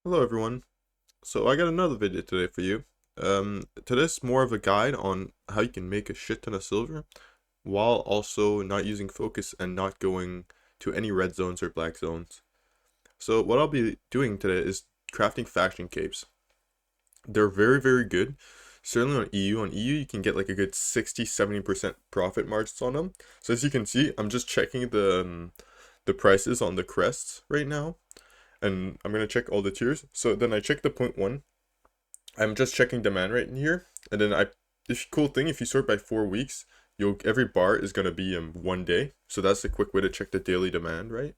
Hello everyone. So I got another video today for you. Today's more of a guide on how you can make a shit ton of silver while also not using focus and not going to any red zones or black zones. So what I'll be doing today is crafting faction capes. They're very good. Certainly on EU. On EU you can get like a good 60-70% profit margins on them. So as you can see, I'm just checking the prices on the crests right now. And I'm gonna check all the tiers. So then I check the point one. I'm just checking demand right in here, and then this cool thing, if you sort by 4 weeks, every bar is gonna be in 1 day. So that's a quick way to check the daily demand, right?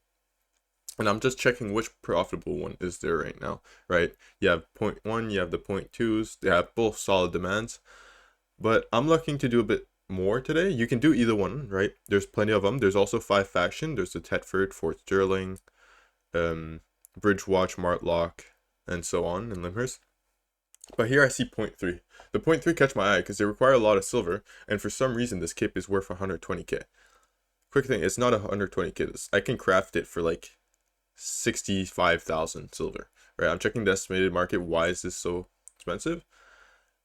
And I'm just checking which profitable one is there right now, right? You have point one, you have the point twos. They have both solid demands, but I'm looking to do a bit more today. You can do either one, right? There's plenty of them. There's also 5 faction. There's the Tetford, Fort Sterling, um, Bridgewatch, Martlock, and so on, and Limhurst. But here I see point 3. The point 3 catch my eye because they require a lot of silver, and for some reason this cape is worth 120k. Quick thing, it's not 120k. I can craft it for like 65,000 silver. Right, I'm checking the estimated market. Why is this so expensive?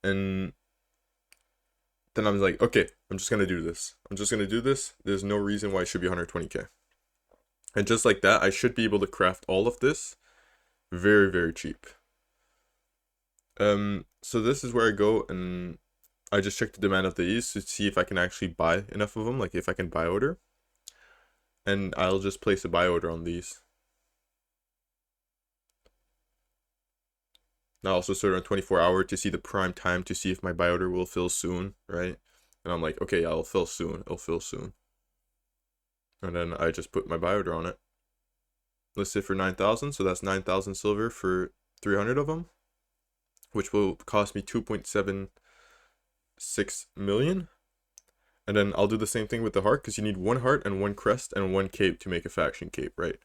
And then I'm like, okay, I'm just gonna do this. There's no reason why it should be 120k. And just like that, I should be able to craft all of this very cheap. So this is where I go and I just check the demand of these to see if I can actually buy enough of them, like if I can buy order. And I'll just place a buy order on these. Now also sort of on 24-hour to see the prime time to see if my buy order will fill soon, right? And I'm like, okay, yeah, it'll fill soon. It'll fill soon. And then I just put my buy order on it. Listed for 9,000, so that's 9,000 silver for 300 of them, which will cost me 2.76 million. And then I'll do the same thing with the heart, because you need 1 heart and 1 crest and 1 cape to make a faction cape, right?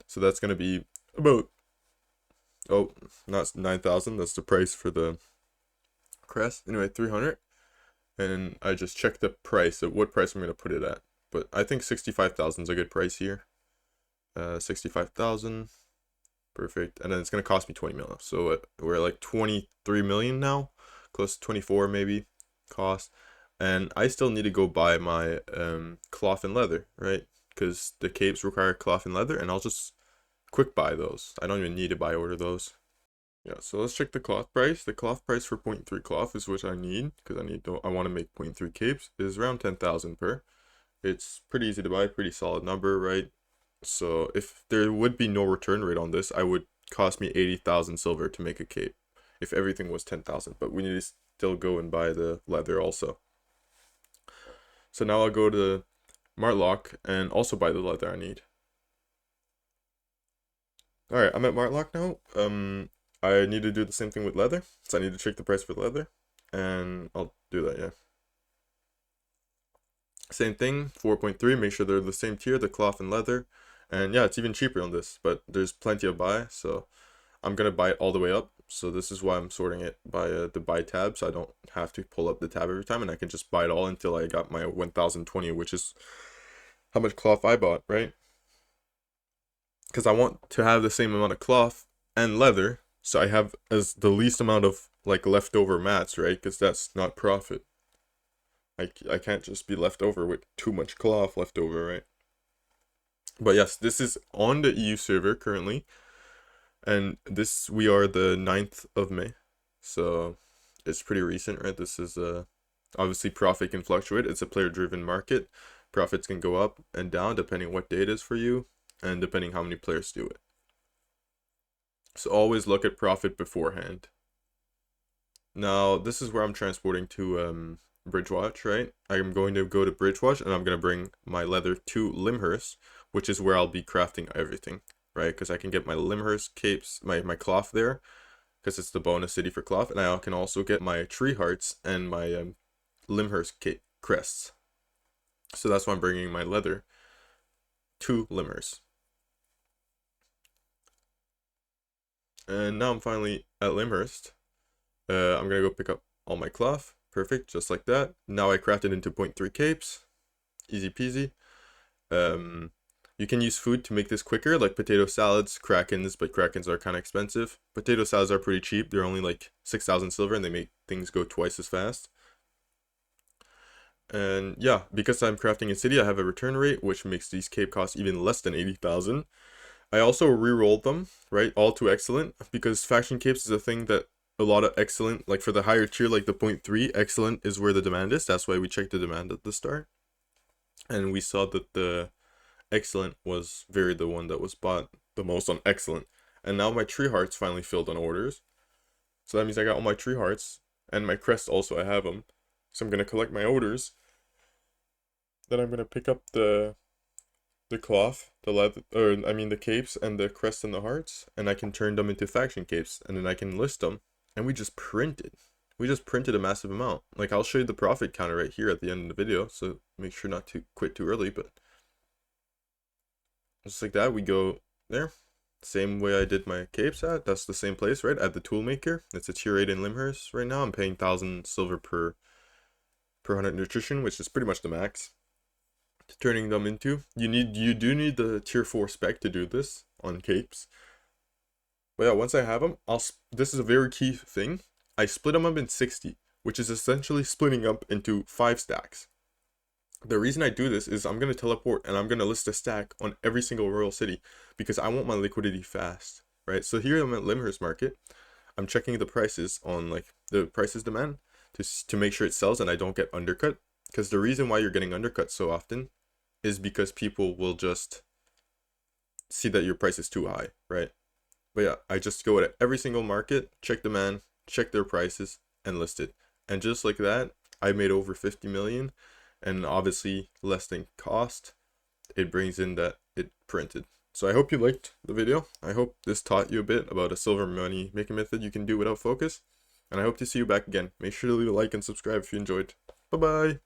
So that's going to be about, oh, not 9,000, that's the price for the crest. Anyway, 300. And I just check the price of what price I'm going to put it at. But I think 65,000 is a good price here. 65,000. Perfect. And then it's going to cost me 20 million. So we're at like 23 million now. Close to 24 maybe cost. And I still need to go buy my cloth and leather, right? Because the capes require cloth and leather, and I'll just quick buy those. I don't even need to buy order those. Yeah, so let's check the cloth price. The cloth price for 0.3 cloth is what I need, because I want to make 0.3 capes, is around 10,000 per. It's pretty easy to buy, pretty solid number, right? So if there would be no return rate on this, I would cost me 80,000 silver to make a cape if everything was 10,000, but we need to still go and buy the leather also. So now I'll go to Martlock and also buy the leather I need. Alright, I'm at Martlock now. I need to do the same thing with leather, so I need to check the price for leather, and I'll do that, yeah. Same thing, 4.3, make sure they're the same tier, the cloth and leather. And yeah, it's even cheaper on this, but there's plenty of buy, so I'm gonna buy it all the way up. So this is why I'm sorting it by the buy tab, so I don't have to pull up the tab every time, and I can just buy it all until I got my 1020, which is how much cloth I bought, right? Because I want to have the same amount of cloth and leather, so I have as the least amount of like leftover mats, right? Because that's not profit. I can't just be left over with too much cloth left over, right? But yes, this is on the EU server currently. And we are the 9th of May. So it's pretty recent, right? This is obviously profit can fluctuate. It's a player driven market. Profits can go up and down depending what day it is for you and depending how many players do it. So always look at profit beforehand. Now this is where I'm transporting to Bridgewatch, right? I'm going to go to Bridgewatch and I'm going to bring my leather to Limhurst, which is where I'll be crafting everything, right? Because I can get my Limhurst capes, my cloth there, because it's the bonus city for cloth, and I can also get my tree hearts and my Limhurst cape crests. So that's why I'm bringing my leather to Limhurst. And now I'm finally at Limhurst. I'm gonna go pick up all my cloth. Perfect, just like that. Now I crafted into 0.3 capes. Easy peasy. You can use food to make this quicker, like potato salads, krakens, but krakens are kind of expensive. Potato salads are pretty cheap. They're only like 6,000 silver and they make things go twice as fast. And yeah, because I'm crafting in city, I have a return rate, which makes these cape costs even less than 80,000. I also re-rolled them, right? All to excellent, because faction capes is a thing that a lot of excellent, like for the higher tier, like the 0.3, excellent is where the demand is. That's why we checked the demand at the start. And we saw that the excellent was the one that was bought the most on excellent. And now my tree hearts finally filled on orders. So that means I got all my tree hearts, and my crest also, I have them. So I'm going to collect my orders. Then I'm going to pick up the cloth, the leather, or I mean the capes and the crest and the hearts, and I can turn them into faction capes, and then I can list them. And we just printed a massive amount. Like, I'll show you the profit counter right here at the end of the video, so make sure not to quit too early. But just like that, we go there. Same way I did my capes at. That's the same place, right? At the Toolmaker. It's a tier 8 in Limhurst right now. I'm paying 1,000 silver per 100 nutrition, which is pretty much the max. Turning them into, you do need the tier 4 spec to do this on capes. But yeah, once I have them, this is a very key thing. I split them up in 60, which is essentially splitting up into 5 stacks. The reason I do this is I'm going to teleport and I'm going to list a stack on every single royal city because I want my liquidity fast, right? So here I'm at Limhurst Market. I'm checking the prices on like the prices demand to make sure it sells and I don't get undercut. Because the reason why you're getting undercut so often is because people will just see that your price is too high, right? But yeah, I just go at every single market, check demand, check their prices, and list it. And just like that, I made over 50 million, and obviously less than cost. It brings in that it printed. So I hope you liked the video. I hope this taught you a bit about a silver money making method you can do without focus. And I hope to see you back again. Make sure to leave a like and subscribe if you enjoyed. Bye bye.